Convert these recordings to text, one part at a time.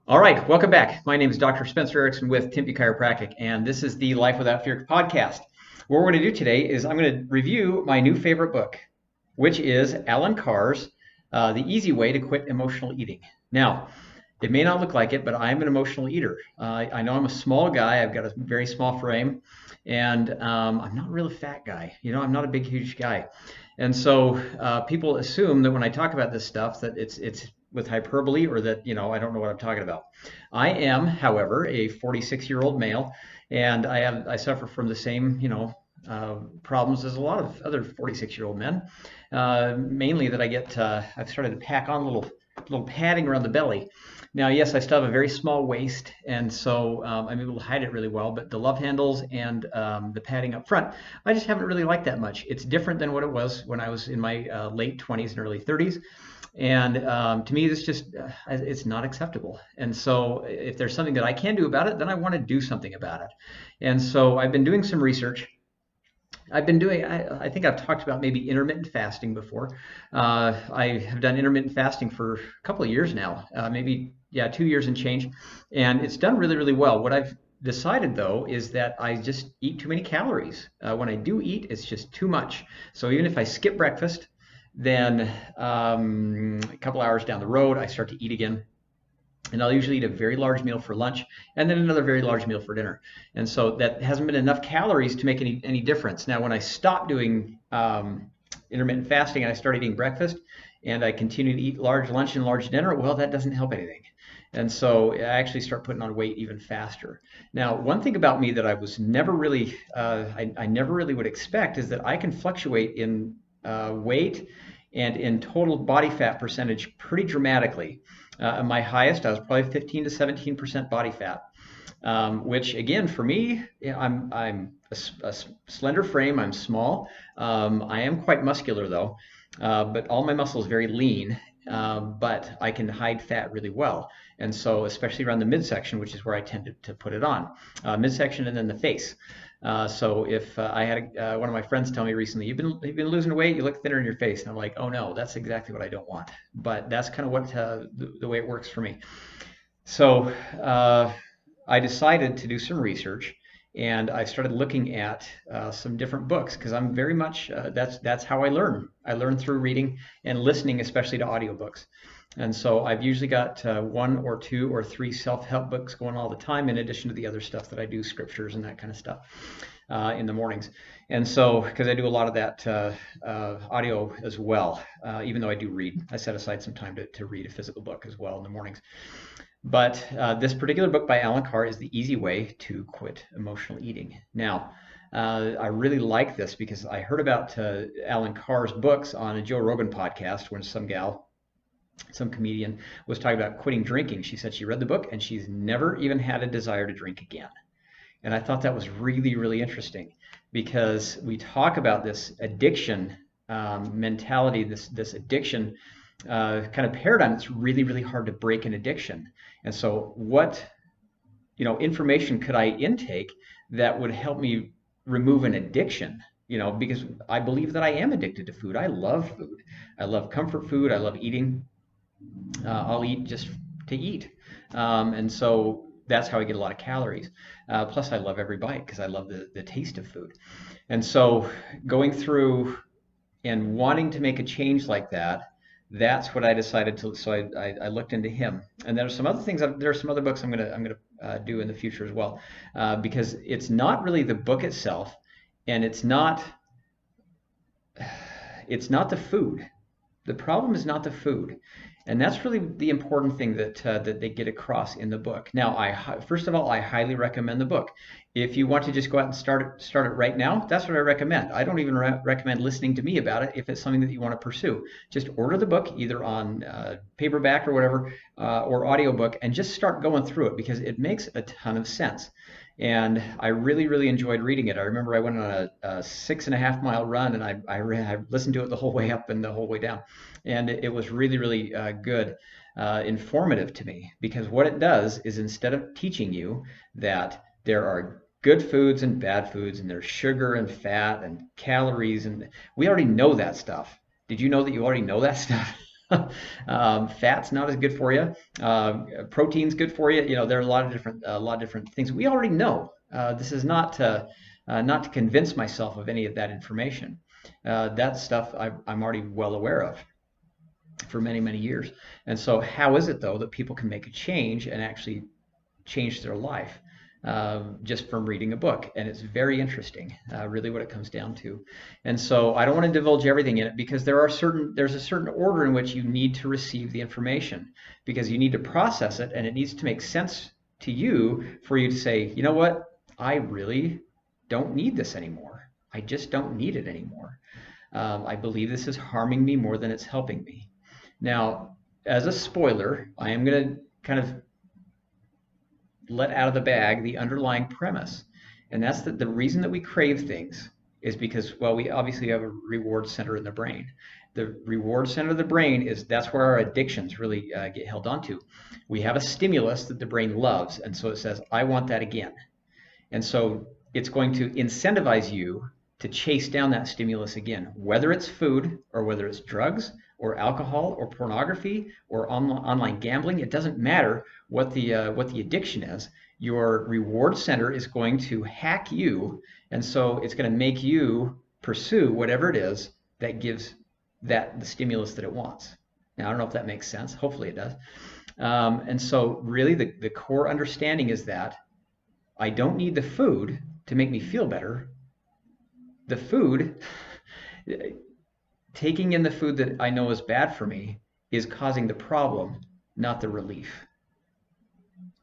All right, welcome back. My name is Dr. Spencer Erickson with Tempe Chiropractic, and this is the Life Without Fear podcast. What we're going to do today is I'm going to review my new favorite book, which is Allen Carr's The Easy Way to Quit Emotional Eating. Now, it may not look like it, but I'm an emotional eater. I know I'm a small guy. I've got a very small frame, and I'm not really a fat guy. I'm not a big, huge guy. And so people assume that when I talk about this stuff that it's with hyperbole or that, I don't know what I'm talking about. I am, however, a 46-year-old male, and I suffer from the same, problems as a lot of other 46-year-old men. Mainly that I've started to pack on a little padding around the belly. Now, yes, I still have a very small waist, and so I'm able to hide it really well, but the love handles and the padding up front, I just haven't really liked that much. It's different than what it was when I was in my late 20s and early 30s. And to me, it's not acceptable. And so if there's something that I can do about it, then I want to do something about it. And so I've been doing some research. I think I've talked about maybe intermittent fasting before. I have done intermittent fasting for a couple of years now, maybe, 2 years and change. And it's done really, really well. What I've decided, though, is that I just eat too many calories. When I do eat, it's just too much. So even if I skip breakfast, then a couple hours down the road, I start to eat again. And I'll usually eat a very large meal for lunch and then another very large meal for dinner. And so that hasn't been enough calories to make any difference. Now, when I stopped doing intermittent fasting and I started eating breakfast and I continue to eat large lunch and large dinner, well, that doesn't help anything. And so I actually start putting on weight even faster. Now, one thing about me that I was never really, I never really would expect is that I can fluctuate in weight and in total body fat percentage pretty dramatically. My highest, I was probably 15 to 17% body fat, which again, for me, I'm a slender frame, I'm small. I am quite muscular though, but all my muscle is very lean, but I can hide fat really well. And so especially around the midsection, which is where I tend to put it on, midsection and then the face. So if I had one of my friends tell me recently, you've been losing weight, you look thinner in your face, and I'm like, oh no, that's exactly what I don't want. But that's kind of what the way it works for me. So I decided to do some research, and I started looking at some different books because I'm very much that's how I learn. I learn through reading and listening, especially to audiobooks. And so I've usually got one or two or three self-help books going all the time, in addition to the other stuff that I do, scriptures and that kind of stuff in the mornings. And so, because I do a lot of that audio as well, even though I do read, I set aside some time to read a physical book as well in the mornings. But this particular book by Allen Carr is The Easy Way to Quit Emotional Eating. Now, I really like this because I heard about Allen Carr's books on a Joe Rogan podcast when some comedian was talking about quitting drinking. She said she read the book and she's never even had a desire to drink again. And I thought that was really, really interesting because we talk about this addiction mentality, this addiction kind of paradigm. It's really, really hard to break an addiction. And so what, information could I intake that would help me remove an addiction? Because I believe that I am addicted to food. I love food. I love comfort food. I love eating. I'll eat just to eat. And so that's how I get a lot of calories. Plus, I love every bite because I love the taste of food. And so going through and wanting to make a change like that, that's what I decided to. So I looked into him. And there are some other things. There are some other books I'm gonna do in the future as well, because it's not really the book itself, and it's not the food. The problem is not the food. And that's really the important thing that they get across in the book. Now, first of all, I highly recommend the book. If you want to just go out and start it right now, that's what I recommend. I don't even recommend listening to me about it if it's something that you want to pursue. Just order the book either on paperback or whatever, or audiobook, and just start going through it because it makes a ton of sense. And I really, really enjoyed reading it. I remember I went on a 6.5 mile run, and I listened to it the whole way up and the whole way down. And it was really, really good, informative to me, because what it does is instead of teaching you that there are good foods and bad foods, and there's sugar and fat and calories, and we already know that stuff. Did you know that you already know that stuff? Fat's not as good for you. Protein's good for you. There are a lot of different things we already know. This is not to convince myself of any of that information. That stuff I'm already well aware of for many, many years. And so, how is it though that people can make a change and actually change their life just from reading a book? And it's very interesting, really, what it comes down to. And so, I don't want to divulge everything in it because there's a certain order in which you need to receive the information, because you need to process it and it needs to make sense to you for you to say, you know what, I really don't need this anymore. I just don't need it anymore. I believe this is harming me more than it's helping me. Now, as a spoiler, I am going to kind of let out of the bag the underlying premise. And that's that the reason that we crave things is because, well, we obviously have a reward center in the brain. The reward center of the brain that's where our addictions really get held onto. We have a stimulus that the brain loves, and so it says, I want that again. And so it's going to incentivize you to chase down that stimulus again, whether it's food or whether it's drugs or alcohol or pornography or online gambling. It doesn't matter what the addiction is. Your reward center is going to hack you, and so it's going to make you pursue whatever it is that gives that the stimulus that it wants. Now, I don't know if that makes sense. Hopefully it does. And so really the core understanding is that I don't need the food to make me feel better. The food, taking in the food that I know is bad for me, is causing the problem, not the relief.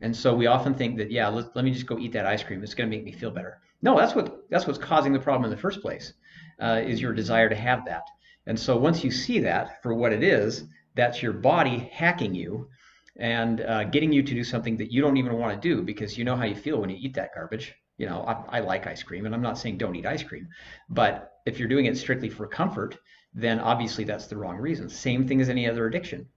And so we often think that, yeah, let me just go eat that ice cream. It's going to make me feel better. No, that's what's causing the problem in the first place, is your desire to have that. And so once you see that for what it is, that's your body hacking you and getting you to do something that you don't even want to do, because you know how you feel when you eat that garbage. I like ice cream, and I'm not saying don't eat ice cream, but if you're doing it strictly for comfort, then obviously that's the wrong reason. Same thing as any other addiction.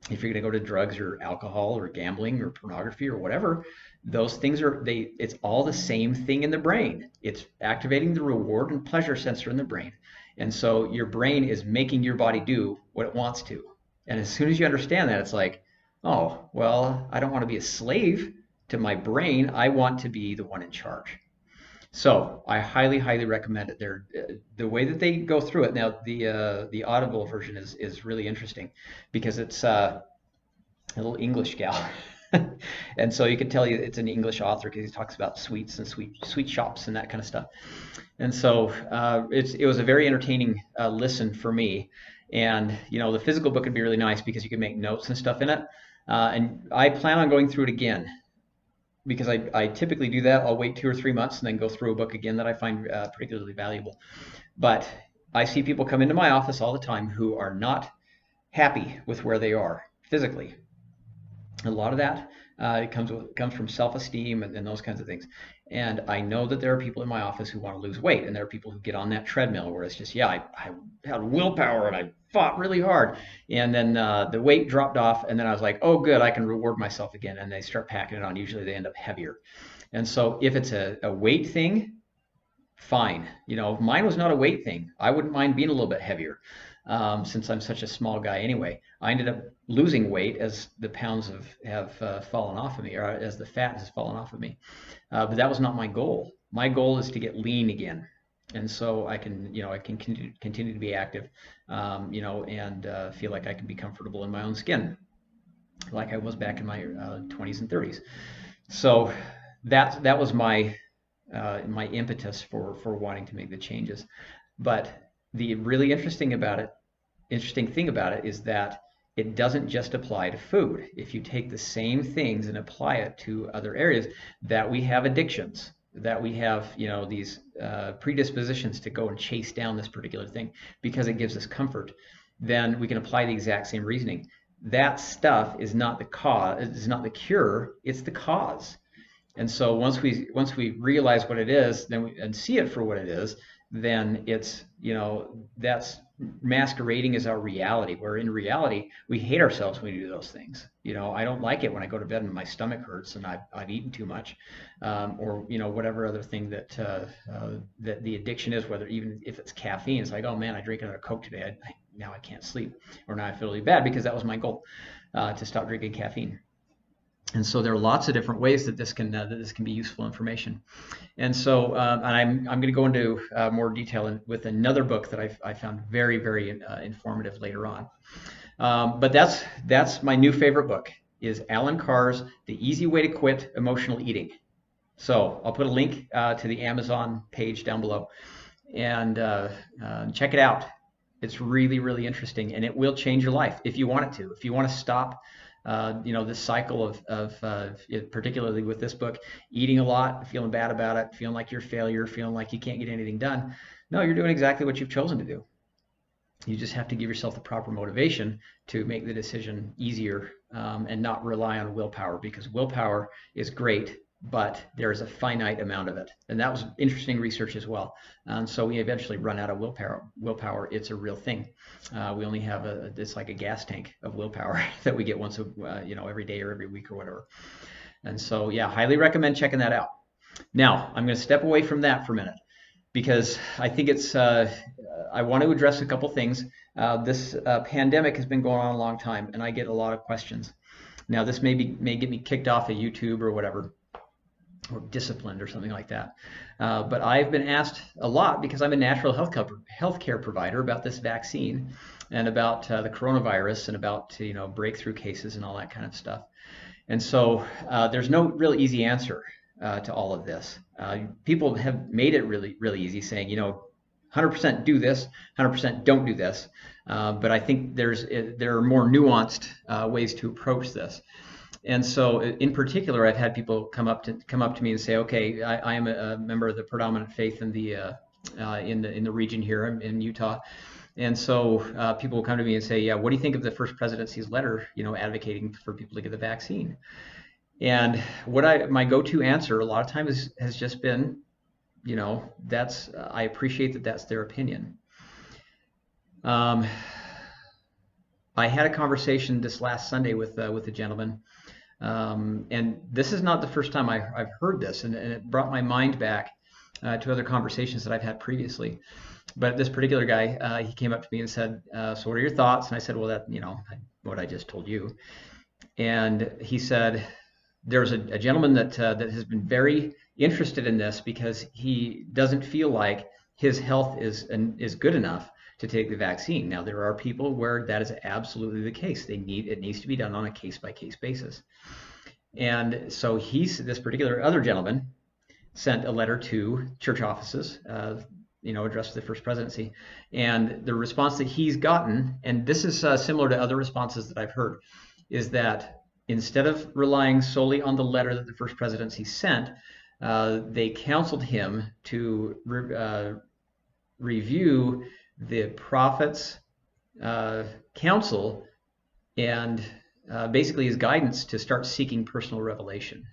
If you're going to go to drugs or alcohol or gambling or pornography or whatever, those things it's all the same thing in the brain. It's activating the reward and pleasure sensor in the brain. And so your brain is making your body do what it wants to. And as soon as you understand that, it's like, oh, well, I don't want to be a slave to my brain. I want to be the one in charge. So I highly, highly recommend it. The way that they go through it now, the Audible version is really interesting, because it's a little English gal, and so you can tell it's an English author because he talks about sweets and sweet shops and that kind of stuff. And so it was a very entertaining listen for me. And the physical book would be really nice because you can make notes and stuff in it. And I plan on going through it again, because I typically do that. I'll wait 2 or 3 months and then go through a book again that I find particularly valuable. But I see people come into my office all the time who are not happy with where they are physically. A lot of that it comes from self-esteem and those kinds of things. And I know that there are people in my office who want to lose weight, and there are people who get on that treadmill where it's just, yeah, I had willpower and I fought really hard, and then the weight dropped off, and then I was like, oh, good, I can reward myself again, and they start packing it on. Usually they end up heavier. And so if it's a weight thing, fine. If mine was not a weight thing, I wouldn't mind being a little bit heavier. Since I'm such a small guy anyway. I ended up losing weight as the pounds have fallen off of me, or as the fat has fallen off of me. But that was not my goal. My goal is to get lean again, and so I can continue to be active, and feel like I can be comfortable in my own skin, like I was back in my 20s and 30s. So that was my impetus for wanting to make the changes. But the really interesting thing about it is that it doesn't just apply to food. If you take the same things and apply it to other areas, that we have addictions, that we have these predispositions to go and chase down this particular thing because it gives us comfort, then we can apply the exact same reasoning. That stuff is not the cause, it's not the cure, it's the cause. And so once we realize what it is, and see it for what it is, then it's, that's masquerading as our reality, where in reality, we hate ourselves when we do those things. I don't like it when I go to bed and my stomach hurts and I've eaten too much, or, whatever other thing that the addiction is, whether even if it's caffeine. It's like, oh man, I drank another Coke today. now I can't sleep, or now I feel really bad, because that was my goal, to stop drinking caffeine. And so there are lots of different ways that this can be useful information. And so, and I'm going to go into more detail with another book that I found very, very informative later on. But that's my new favorite book, is Allen Carr's The Easy Way to Quit Emotional Eating. So I'll put a link to the Amazon page down below, and check it out. It's really, really interesting, and it will change your life if you want it to. If you want to stop this cycle of particularly with this book, eating a lot, feeling bad about it, feeling like you're a failure, feeling like you can't get anything done. No, you're doing exactly what you've chosen to do. You just have to give yourself the proper motivation to make the decision easier, and not rely on willpower, because willpower is great, but there is a finite amount of it. And that was interesting research as well. And so we eventually run out of willpower. It's a real thing. We only have it's like a gas tank of willpower that we get once every day or every week or whatever. And so, yeah, highly recommend checking that out. Now, I'm going to step away from that for a minute, because I think I want to address a couple things. This pandemic has been going on a long time, and I get a lot of questions. Now, this may get me kicked off of YouTube or whatever, or disciplined or something like that. But I've been asked a lot, because I'm a natural health care provider, about this vaccine and about the coronavirus and about breakthrough cases and all that kind of stuff. And so there's no real easy answer to all of this. People have made it really, really easy, saying 100% do this, 100% don't do this. But I think there are more nuanced ways to approach this. And so, in particular, I've had people come up to me and say, "Okay, I am a member of the predominant faith in the region here in Utah," and so people will come to me and say, "Yeah, what do you think of the First Presidency's letter, advocating for people to get the vaccine?" And my go-to answer a lot of times has just been, I appreciate that that's their opinion. I had a conversation this last Sunday with a gentleman. And this is not the first time I've heard this, and it brought my mind back to other conversations that I've had previously. But this particular guy, he came up to me and said, "So what are your thoughts?" And I said, "Well, what I just told you." And he said, "There's a gentleman that has been very interested in this, because he doesn't feel like his health is good enough to take the vaccine." Now, there are people where that is absolutely the case. It needs to be done on a case-by-case basis. And so this particular other gentleman sent a letter to church offices, addressed to the First Presidency. And the response that he's gotten, and this is similar to other responses that I've heard, is that instead of relying solely on the letter that the First Presidency sent, they counseled him to review the prophet's counsel and basically his guidance to start seeking personal revelation.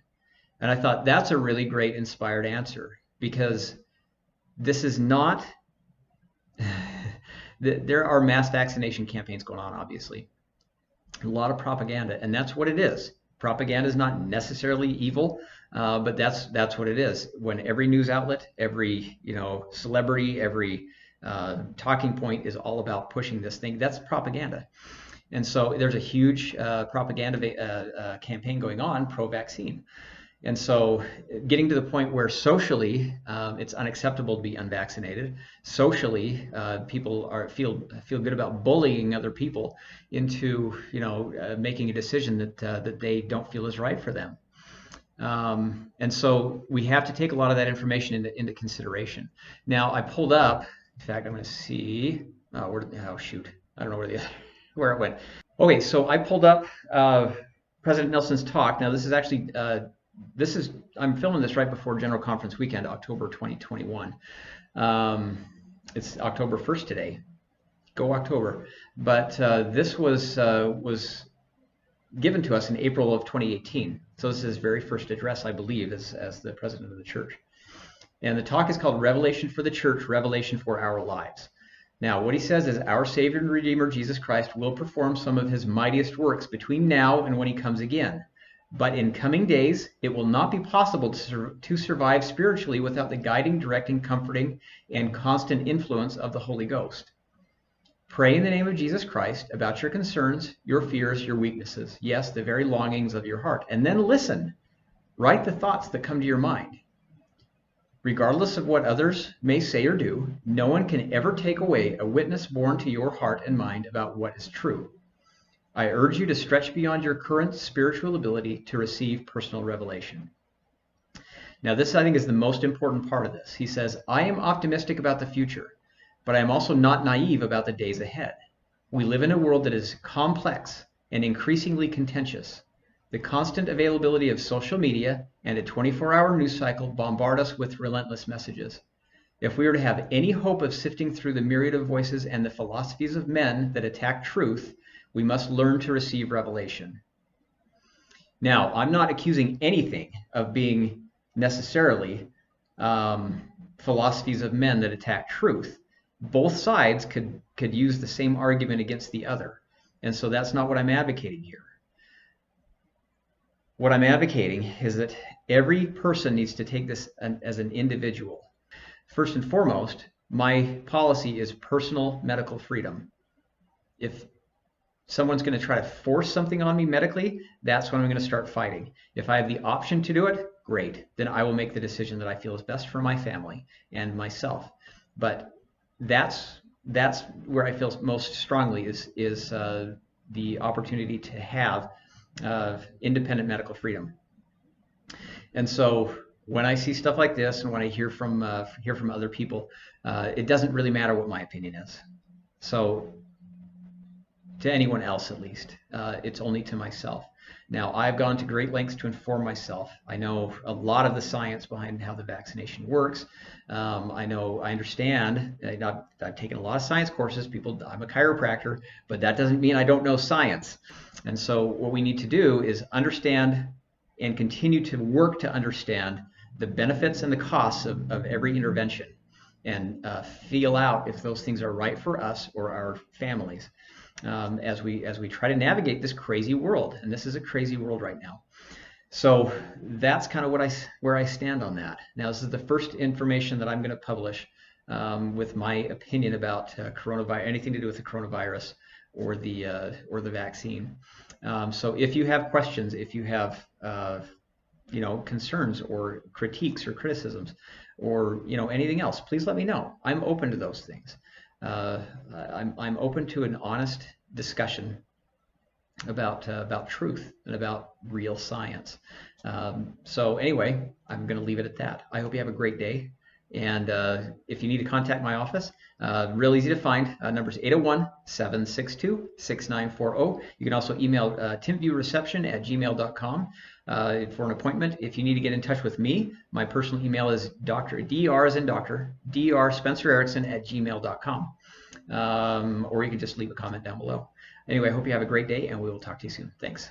And I thought that's a really great, inspired answer, because this is not there are mass vaccination campaigns going on, obviously, a lot of propaganda, and that's what it is. Propaganda is not necessarily evil, but that's what it is. When every news outlet, every celebrity, every talking point is all about pushing this thing, that's propaganda. And so there's a huge propaganda campaign going on pro-vaccine. And so getting to the point where socially it's unacceptable to be unvaccinated, socially people feel good about bullying other people into making a decision that they don't feel is right for them. And so we have to take a lot of that information into consideration. Now, I pulled up, in fact, I'm going to see, shoot, I don't know where it went. Okay, so I pulled up President Nelson's talk. Now, this is actually, I'm filming this right before General Conference Weekend, October 2021. It's October 1st today. Go October. But this was given to us in April of 2018. So this is his very first address, I believe, as the president of the church. And the talk is called Revelation for the Church, Revelation for Our Lives. Now, what he says is, our Savior and Redeemer, Jesus Christ, will perform some of his mightiest works between now and when he comes again. But in coming days, it will not be possible to survive spiritually without the guiding, directing, comforting, and constant influence of the Holy Ghost. Pray in the name of Jesus Christ about your concerns, your fears, your weaknesses. Yes, the very longings of your heart. And then listen. Write the thoughts that come to your mind. Regardless of what others may say or do, no one can ever take away a witness born to your heart and mind about what is true. I urge you to stretch beyond your current spiritual ability to receive personal revelation. Now, this, I think, is the most important part of this. He says, I am optimistic about the future, but I am also not naive about the days ahead. We live in a world that is complex and increasingly contentious. The constant availability of social media and a 24-hour news cycle bombard us with relentless messages. If we are to have any hope of sifting through the myriad of voices and the philosophies of men that attack truth, we must learn to receive revelation. Now, I'm not accusing anything of being necessarily philosophies of men that attack truth. Both sides could use the same argument against the other. And so that's not what I'm advocating here. What I'm advocating is that every person needs to take this as an individual. First and foremost, my policy is personal medical freedom. If someone's going to try to force something on me medically, that's when I'm going to start fighting. If I have the option to do it, great. Then I will make the decision that I feel is best for my family and myself. But that's where I feel most strongly is the opportunity to have independent medical freedom. And so when I see stuff like this and when I hear from other people, it doesn't really matter what my opinion is. So to anyone else, at least, it's only to myself. Now, I've gone to great lengths to inform myself. I know a lot of the science behind how the vaccination works. I understand. I've taken a lot of science courses. I'm a chiropractor, but that doesn't mean I don't know science. And so what we need to do is understand and continue to work to understand the benefits and the costs of every intervention, and feel out if those things are right for us or our families. As we try to navigate this crazy world, and this is a crazy world right now. So that's kind of where I stand on that. Now, this is the first information that I'm going to publish with my opinion about coronavirus, anything to do with the coronavirus or the vaccine. So if you have questions, if you have concerns or critiques or criticisms or anything else, please let me know. I'm open to those things. I'm open to an honest discussion about truth and about real science. So anyway, I'm going to leave it at that. I hope you have a great day. And if you need to contact my office, real easy to find. Number's 801-762-6940. You can also email timviewreception@gmail.com for an appointment. If you need to get in touch with me, my personal email is drspencererickson@gmail.com. Or you can just leave a comment down below. Anyway, I hope you have a great day, and we will talk to you soon. Thanks.